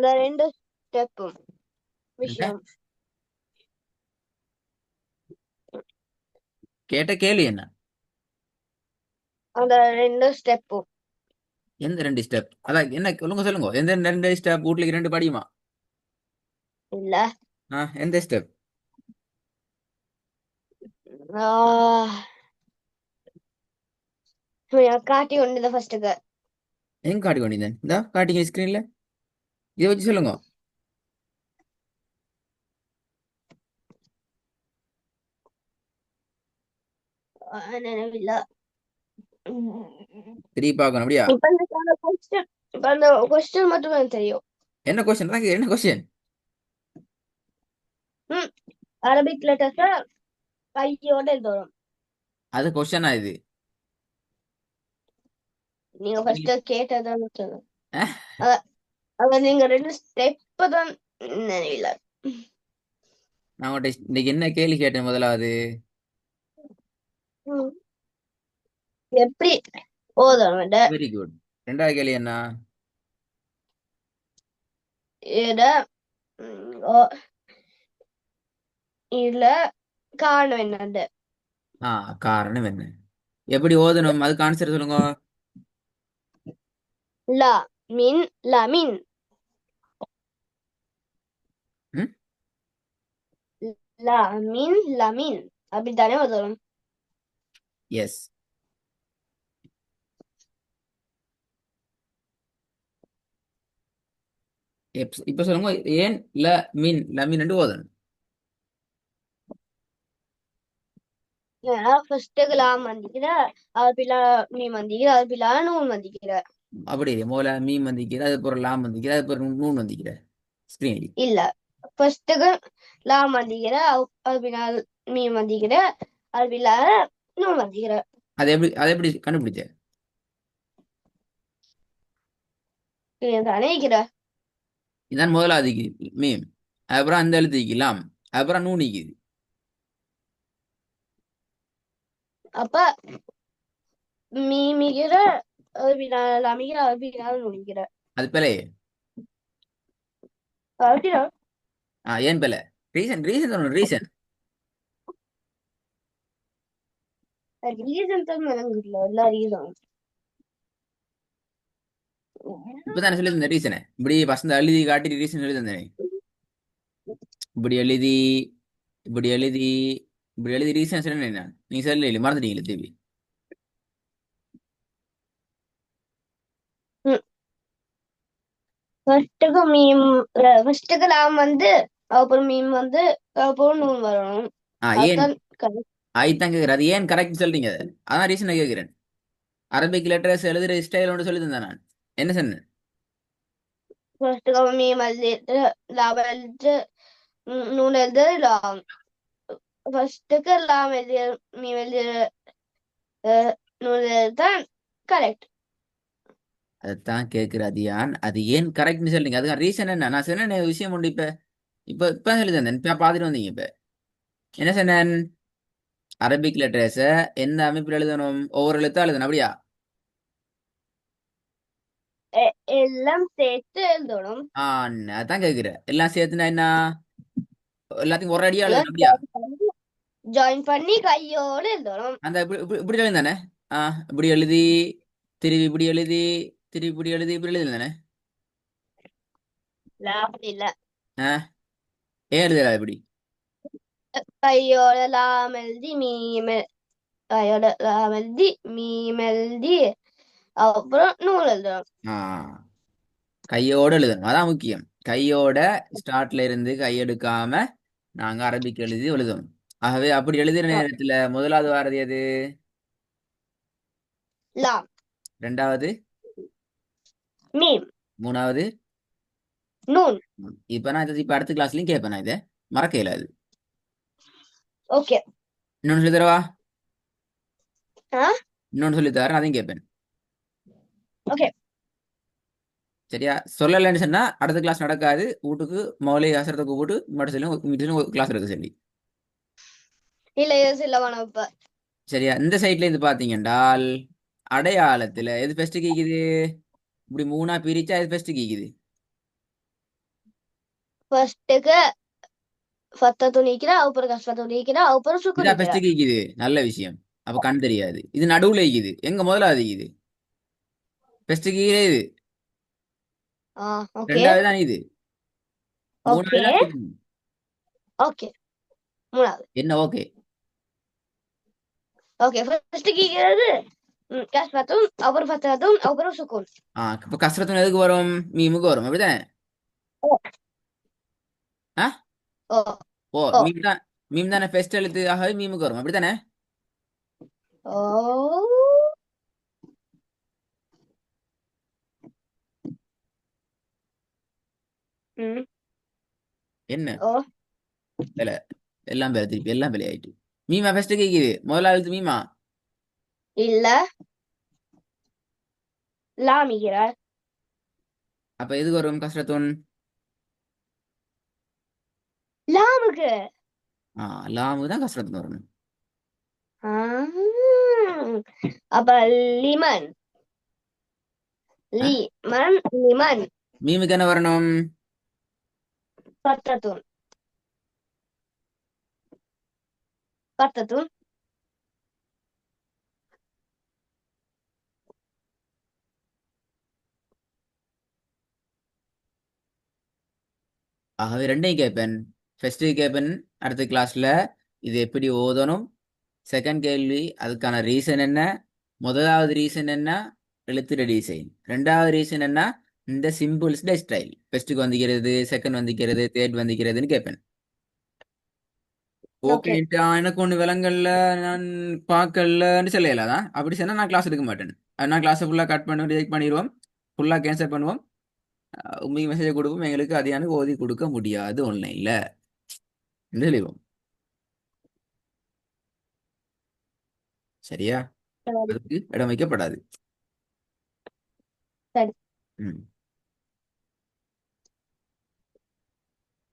அந்த 2 ஸ்டெப்பும் விஷயம். கேட்ட கேள்வி என்ன? அந்த 2 ஸ்டெப்பும். எந்த 2 ஸ்டெப்? அதான் என்ன சொல்லுங்க சொல்லுங்க. எந்த 2 ஸ்டெப்? வீட்டுக்கு 2 படியுமா? இல்ல. எந்த ஸ்டெப்? காட்டி கொண்டு ஃபர்ஸ்ட்டுக்கு. எங்க காட்டி கொண்டிருந்தேன்? இந்த காட்டிங்க ஸ்கிரீன்ல. இதை வச்சு சொல்லுங்க. நினைவில்ல. திருப்பி பார்க்கணும் அப்படியா? இப்ப அந்த கொஸ்டின் இப்ப அந்த கொஸ்டின் மட்டும் எனக்கு தெரியும். என்ன கொஸ்டின்? என்ன கொஸ்டின்? ம் அரபிக் லெட்டர்ஸ் கையோட எழுதணும். அது கொஸ்டினா இது? நீங்க ஃபர்ஸ்ட் கேட்டதான் சொல்லுங்க. அஹ், அ- அத நீங்க 2 ஸ்டெப் தான் நினைவில்ல. நான் உங்கள்கிட்ட இன்னைக்கு என்ன கேள்வி கேட்டேன் முதலாவது? ம். எப்படி ஓதணும் வெரி குட். ரெண்டாவது கேள்வி என்ன? இத இதுல காரணம் என்னது? காரணம் என்ன? எப்படி ஓதணும்? அதுக்கு ஆன்சர் சொல்லுங்க. லா மின் லமின். ம் லா மின் லமின் அப்படித்தானே ஓதணும். எஸ். இப்ப சொல்லுங்க. ஏன் லமீன் என்று ஓதணும்? ஏன்னா ஃபர்ஸ்ட்டுக்கு லாம் வந்திக்கிற, அது பிள்ளை மீன் வந்திக்கிற, அது பிள்ளை நூன் வந்திக்கிற. அப்படி இல்லை. முதல்ல மீன் வந்திக்கிற, அது பிறகு லாம் வந்திக்கிற, அது பிறகு நூன் வந்திக்கிற. ஸ்கிரீன். இல்ல, ஃபர்ஸ்ட்டுக்கு லாம் வந்திக்கிற, அது பின்னால் மீன் வந்திக்கிற, அது பிள்ளை நூன் வந்திக்கிற. அது எப்படி கண்டுபிடிச்ச? தானே இருக்கிற. இதான் முதலாவது மீம். அப்புறம் அந்த எழுதிக்கலாம். அப்புறம் நூன் நிக்குது. அப்ப மீமிக்கிற, அது பின்னால் லமிக்கிற, அது பின்னால் நுனிக்கிற. அது பிழையே. அப்படின்னா ஏன் பிழை? ரீசன் ரீசன் சொல்லணும். ரீசன். ரீசன் தான் எனக்கு இல்லை, எல்லா ரீசனும். இப்பதானே சொல்லி தந்த ரீசனை இப்படி பசங்க எழுதி காட்டி ரீசன் சொல்லி தந்தேனே. இப்படி எழுதி இப்படி எழுதி இப்படி எழுதி ரீசன் சொன்னேன் நான். நீங்க சொல்லல, மறந்துட்டீங்களே தேவி. ஃபர்ஸ்ட்டுக்கு மீம், ஃபர்ஸ்ட்டுக்கு லாம் வந்து, அப்புறம் மீம் வந்து, அப்புறம் நூன் வரணும். ஏன் அதுதான் correct. ஆயித்தான் கேட்குறேன். அது ஏன் கரெக்ட் சொல்றீங்க அதை? அதான் ரீசனை கேட்கிறேன். அரபிக் லெட்டர்ஸ் எழுதுற ஸ்டைல் ஒன்று சொல்லி தந்தேன் நான். என்ன சொன்னேன்? ஃபர்ஸ்ட்டுக்கு மீம் எழுதிட்டு லாம் எழுதிட்டு நூன் எழுது லாம். ஃபர்ஸ்ட்டுக்கு லாம் எழுதி மீம் எழுதி நூன் எழுதான் கரெக்ட். அதைத்தான் கேட்கிற அதியான். அது ஏன் கரெக்ட்னு சொல்றீங்க? அதுக்கு ரீசன் என்ன? நான் சொன்ன விஷயம் உண்டு. இப்ப இப்ப இப்ப சொல்லி தந்தேன். இப்ப பாத்துட்டு வந்தீங்க. இப்ப என்ன சொன்னேன்? அரபிக் லெட்டர்ஸ எந்த அமைப்பில் எழுதணும்? ஒவ்வொரு எழுத்தா எழுதணும் அப்படியா? எல்லாம் சேர்த்து எழுதணும். அதான் கேட்கிறேன். எல்லாம் சேர்த்துனா என்ன? எல்லாத்தையும் ஒரு அடியா எழுதணும் அப்படியா? ஜாயின் பண்ணி கையோடு எழுதணும். அந்த இப்படி எழுதி தானே? இப்படி எழுதி திருப்பி இப்படி எழுதி திருப்பி இப்படி எழுதி இப்படி எழுதி தானே? அப்படி இல்ல. ஆஹ் ஏன் எழுதல இப்படி? கையோட லாம் எழுதி மீம் கையோட லாம் எழுதி மீம் எழுதி அப்புறம் நூல் எழுதணும். ஆஹ் கையோட எழுதணும். அதான் முக்கியம். கையோட ஸ்டார்ட்ல இருந்து கையெடுக்காம நாங்க அரபிக் எழுதி எழுதணும். ஆகவே அப்படி எழுதுற நேரத்துல முதலாவது வாரது எது? லாம். ரெண்டாவது? மீம். மூணாவது? நூன். இப்ப நான் இப்ப அடுத்த கிளாஸ்லயும் கேட்பேன். நான் இதை மறக்க இயலாது. ஓகே. இன்னொன்னு சொல்லி தரவா? ஆ இன்னொன்னு சொல்லி தரேன், அதையும் கேட்பேன். ஓகே. சரியா? சொல்லலைன்னு சொன்னா அடுத்த கிளாஸ் நடக்காது. வீட்டுக்கு மௌலை அசரத்தை கூப்பிட்டு மட்டும் சொல்லி கிளாஸ் எடுக்க சொல்லி. இல்ல இது இல்ல வேணாம் இப்ப. சரியா? இந்த சைட்ல இருந்து பாத்தீங்கன்றால் அடையாளத்துல எது ஃபர்ஸ்ட் கேக்குது? இப்படி மூணா பிரிச்சா எது ஃபர்ஸ்ட் கேக்குது? ஃபர்ஸ்ட்டுக்கு ஃபத்த துணிக்கிறா அப்புறம் கஷ்ட துணிக்கிறா அப்புறம் சுக்கு இதா நிக்கிறா. ஃபர்ஸ்ட்டுக்கு ஈக்குது நல்ல விஷயம். அப்ப கண் தெரியாது. இது நடுவுல ஈக்குது. எங்க முதலாவது ஈக்குது? ஃபர்ஸ்ட்டுக்கு ஈக்குது இது. ஓகே. ரெண்டாவது தான் இது. மூணாவது ஓகே. தான் இது. ஓகே. மூணாவது. என்ன ஓகே? ஓகே, ஃபர்ஸ்ட்டுக்கு ஈக்கிறது கஸ்மத்தும் அப்புறம் ஃபத்தத்தும் அப்புறம் சுக்கூன். இப்ப கஸ்ரத்துன் எதுக்கு வரும்? மீமுக்கு வரும். அப்படிதானே? ஓ. ஆ ஓ. ஓ ஓ. மீம் தானே ஃபர்ஸ்ட் எழுத்து. ஆகவே மீமுக்கு வரும். அப்படித்தானே? ஓ. ம். என்ன ஓ. வேலை? எல்லாம் வேலை திருப்பி எல்லாம் வேலை ஆயிட்டு. மீமா ஃபர்ஸ்ட்டுக்கு ஈக்குது. முதலாவது எழுத்து மீமா. இல்ல. லாம் ஈக்கிறா. அப்ப எதுக்கு வரும் கஸ்ரத்துன்? லாமுக்கு. லாமுக்கு தான் கஸ்ரத்துன் வரணும். ஆ. அப்ப லிமன். ஆ? லிமன் லிமன். மீமுக்கு என்ன வரணும்? ஃபத்தத்துன் ஃபத்தத்துன். ஆகவே ரெண்டையும் கேட்பேன். ஃபர்ஸ்ட் கேட்பேன் அடுத்த கிளாஸ்ல இது எப்படி ஓதணும். செகண்ட் கேள்வி அதுக்கான ரீசன் என்ன. முதலாவது ரீசன் என்ன? எழுத்துட டிசைன். ரெண்டாவது ரீசன் என்ன? இந்த சிம்பிள்ஸ் ஸ்டைல். ஃபர்ஸ்ட்டுக்கு வந்திக்கிறது, செகண்ட் வந்திக்கிறது, தேர்ட் வந்திக்கிறதுன்னு கேட்பேன். Okay, okay. எனக்கு ஒண்ணு விலங்கல்ல, நான் பார்க்கலன்னு சொல்லலாதான். அப்படி சொன்னா நான் கிளாஸ் எடுக்க மாட்டேன். நான் கிளாஸை ஃபுல்லா கட் பண்ணி ரிஜெக்ட் பண்ணிடுவோம். ஃபுல்லா கேன்சல் பண்ணுவோம். உங்களுக்கு மெசேஜ் கொடுப்போம். எங்களுக்கு அதிகான ஓதி கொடுக்க முடியாது ஆன்லைன்ல. என்று சொல்லிடுவோம். சரியா? சரி. அதுக்கு இடம் வைக்கப்படாது. சரி. ம்.